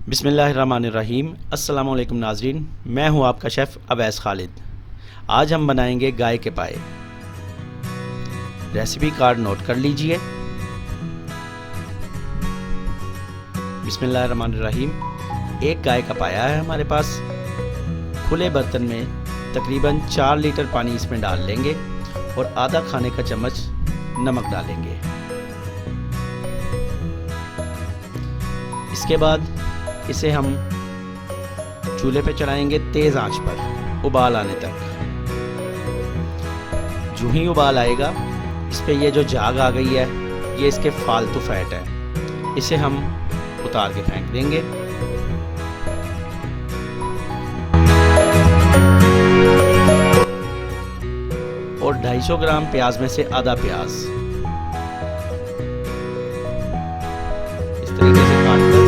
बिस्मिल्लाहिर्रहमानिर्रहीम। अस्सलाम वालेकुम नाज़रीन, मैं हूं आपका शेफ़ अवैस खालिद। आज हम बनाएंगे गाय के पाए। रेसिपी कार्ड नोट कर लीजिए। बिस्मिल्लाहिर्रहमानिर्रहीम। एक गाय का पाया है हमारे पास। खुले बर्तन में तकरीबन 4 लीटर पानी इसमें डाल लेंगे और आधा खाने का चम्मच नमक डालेंगे। इसके बाद इसे हम चूल्हे पे चढ़ाएंगे तेज़ आंच पर उबाल आने तक। जो ही उबाल आएगा, इस पे ये जो झाग आ गई है, ये इसके फालतू फैट है, इसे हम उतार के फेंक देंगे। और 250 ग्राम प्याज में से आधा प्याज इस तरीके से काट कर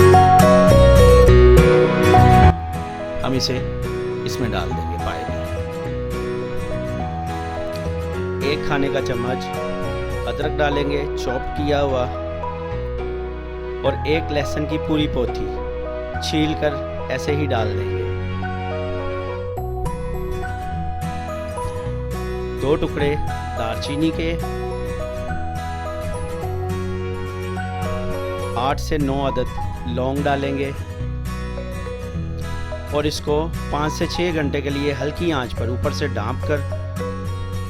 हम इसे इसमें डाल देंगे पाए में। 1 खाने का चम्मच अदरक डालेंगे चॉप किया हुआ, और 1 लहसुन की पूरी पोथी छील कर ऐसे ही डाल देंगे। 2 टुकड़े दालचीनी के, 8 से 9 अदद लौंग डालेंगे और इसको 5 से 6 घंटे के लिए हल्की आंच पर ऊपर से ढाँप कर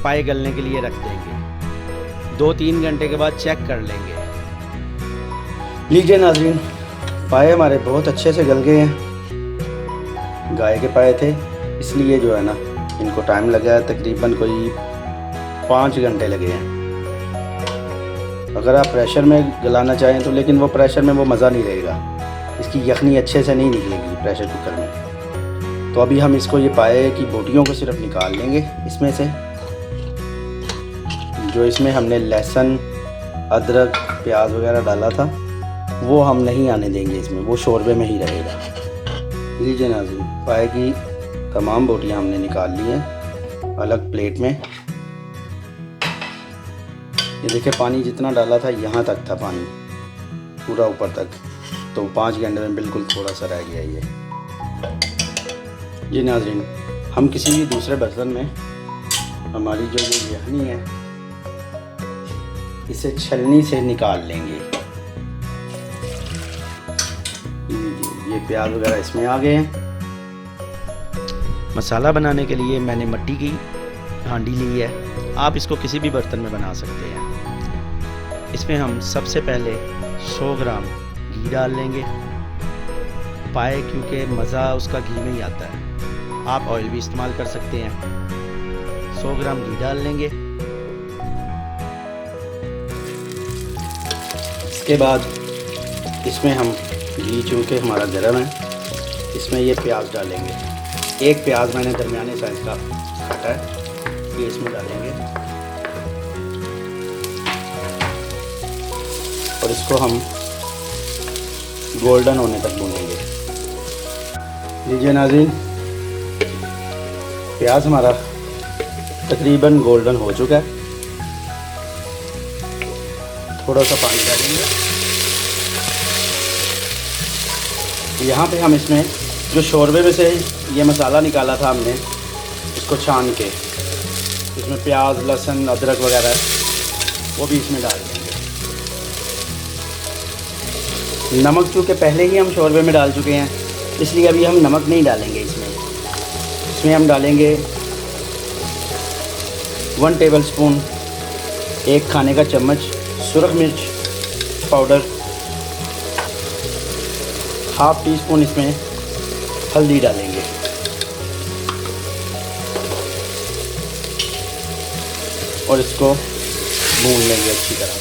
पाए गलने के लिए रख देंगे। 2-3 घंटे के बाद चेक कर लेंगे। लीजिए नाज़रीन, पाए हमारे बहुत अच्छे से गल गए हैं। गाय के पाए थे, इसलिए जो है ना, इनको टाइम लगा है, तकरीबन कोई 5 घंटे लगे हैं। अगर आप प्रेशर में गलाना चाहें तो, लेकिन वो प्रेशर में वो मज़ा नहीं रहेगा, इसकी यखनी अच्छे से नहीं निकलेगी प्रेशर कुकर में। तो अभी हम इसको, ये पाए की बोटियों को सिर्फ निकाल लेंगे इसमें से। जो इसमें हमने लहसुन, अदरक, प्याज वगैरह डाला था, वो हम नहीं आने देंगे इसमें, वो शोरबे में ही रहेगा। लीजिए नाज़रीन, पाए की तमाम बोटियां हमने निकाल ली हैं अलग प्लेट में। ये देखिए, पानी जितना डाला था यहाँ तक था पानी, पूरा ऊपर तक, तो 5 घंटे में बिल्कुल थोड़ा सा रह गया ये नाज़रीन, हम किसी भी दूसरे बर्तन में हमारी जो ये यखनी है, इसे छलनी से निकाल लेंगे। ये प्याज वगैरह इसमें आ गए हैं। मसाला बनाने के लिए मैंने मिट्टी की हांडी ली है, आप इसको किसी भी बर्तन में बना सकते हैं। इसमें हम सबसे पहले 100 ग्राम घी डाल लेंगे। पाए क्योंकि मज़ा उसका घी में ही आता है, आप ऑयल भी इस्तेमाल कर सकते हैं। 100 ग्राम घी डाल लेंगे। इसके बाद इसमें हम, घी चूँकि हमारा गर्म है, इसमें ये प्याज डालेंगे। 1 प्याज मैंने दरमियाने साइज़ का काटा है, ये इसमें डालेंगे और इसको हम गोल्डन होने तक भूनेंगे। लीजिए नाज़रीन, प्याज हमारा तकरीबन गोल्डन हो चुका है। थोड़ा सा पानी डालेंगे। यहाँ पे हम इसमें जो शोरबे में से ये मसाला निकाला था हमने, इसको छान के, इसमें प्याज, लहसुन, अदरक वगैरह वो भी इसमें डाल देंगे। नमक चूँकि पहले ही हम शोरबे में डाल चुके हैं, इसलिए अभी हम नमक नहीं डालेंगे इसमें। इसमें हम डालेंगे 1 टेबलस्पून, 1 खाने का चम्मच सुरख मिर्च पाउडर, 1/2 टीस्पून इसमें हल्दी डालेंगे। और इसको भून लेंगे अच्छी तरह।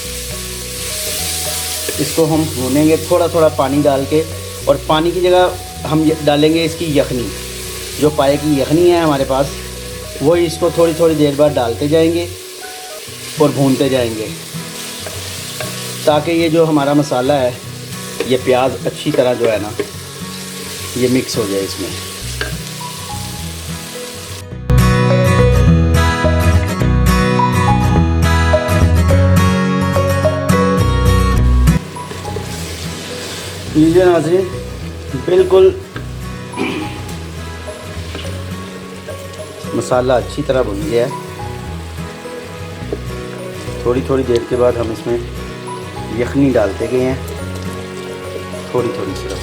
इसको हम भूनेंगे थोड़ा थोड़ा पानी डाल के, और पानी की जगह हम डालेंगे इसकी यखनी। जो पाए की यखनी है हमारे पास, वो इसको थोड़ी थोड़ी देर बाद डालते जाएंगे और भूनते जाएंगे, ताकि ये जो हमारा मसाला है, ये प्याज अच्छी तरह जो है ना, ये मिक्स हो जाए इसमें। लीजिए नाज़रीन, बिल्कुल मसाला अच्छी तरह भुन गया है। थोड़ी थोड़ी देर के बाद हम इसमें यखनी डालते गए हैं, थोड़ी थोड़ी सिर्फ।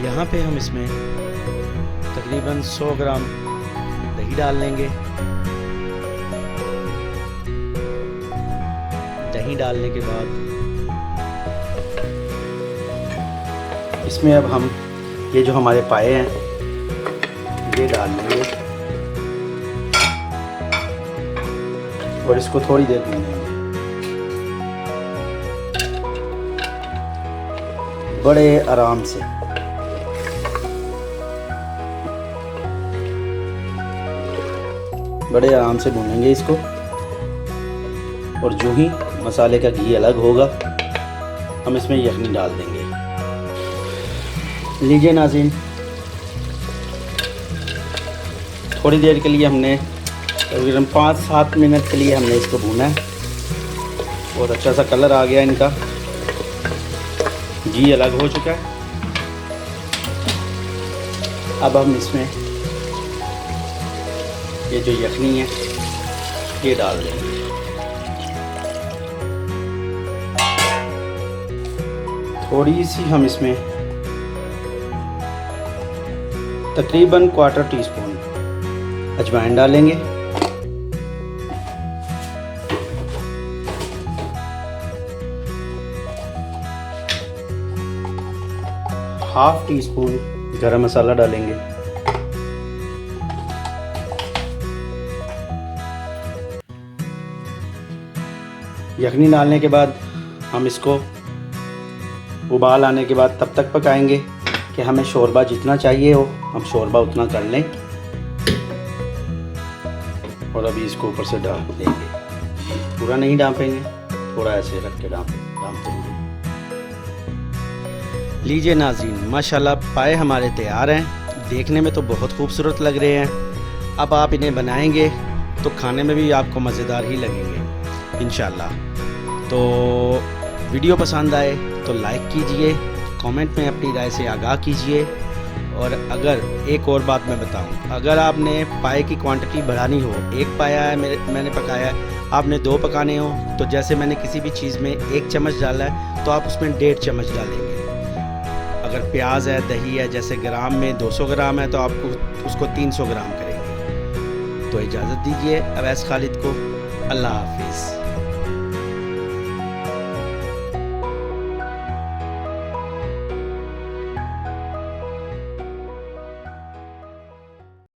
यहाँ पे हम इसमें तकरीबन 100 ग्राम दही डाल लेंगे। दही डालने के बाद इसमें अब हम ये जो हमारे पाए हैं ये डाल लेंगे और इसको थोड़ी देर भूनेंगे बड़े आराम से। बड़े आराम से भूनेंगे इसको, और जो ही मसाले का घी अलग होगा हम इसमें यखनी डाल देंगे। लीजिए नाज़रीन, थोड़ी देर के लिए हमने तकरीबन 5-7 मिनट के लिए हमने इसको भूना है। बहुत अच्छा सा कलर आ गया इनका, घी अलग हो चुका है। अब हम इसमें ये जो यखनी है ये डाल देंगे। थोड़ी सी हम इसमें तकरीबन 1/4 टीस्पून अजवाइन डालेंगे। ½ टीस्पून गरम मसाला डालेंगे। यखनी डालने के बाद हम इसको उबाल आने के बाद तब तक पकाएंगे कि हमें शोरबा जितना चाहिए हो हम शोरबा उतना कर लें। और अभी इसको ऊपर से डाल देंगे, पूरा नहीं डांपेंगे, थोड़ा ऐसे रख के डांपेंगे। लीजिए नाज़रीन, माशाल्लाह पाए हमारे तैयार हैं। देखने में तो बहुत खूबसूरत लग रहे हैं। अब आप इन्हें बनाएंगे तो खाने में भी आपको मज़ेदार ही लगेंगे इंशाल्लाह। तो वीडियो पसंद आए तो लाइक कीजिए, कमेंट में अपनी राय से आगाह कीजिए। और अगर एक और बात मैं बताऊं, अगर आपने पाए की क्वांटिटी बढ़ानी हो, एक पाया है मैंने पकाया है, आपने 2 पकाने हो, तो जैसे मैंने किसी भी चीज़ में 1 चम्मच डाला है तो आप उसमें 1.5 चम्मच डालेंगे। अगर प्याज है, दही है, जैसे ग्राम में 200 ग्राम है तो आपको उसको 300 ग्राम करेंगे। तो इजाज़त दीजिए अवैस खालिद को। अल्लाह हाफिज़।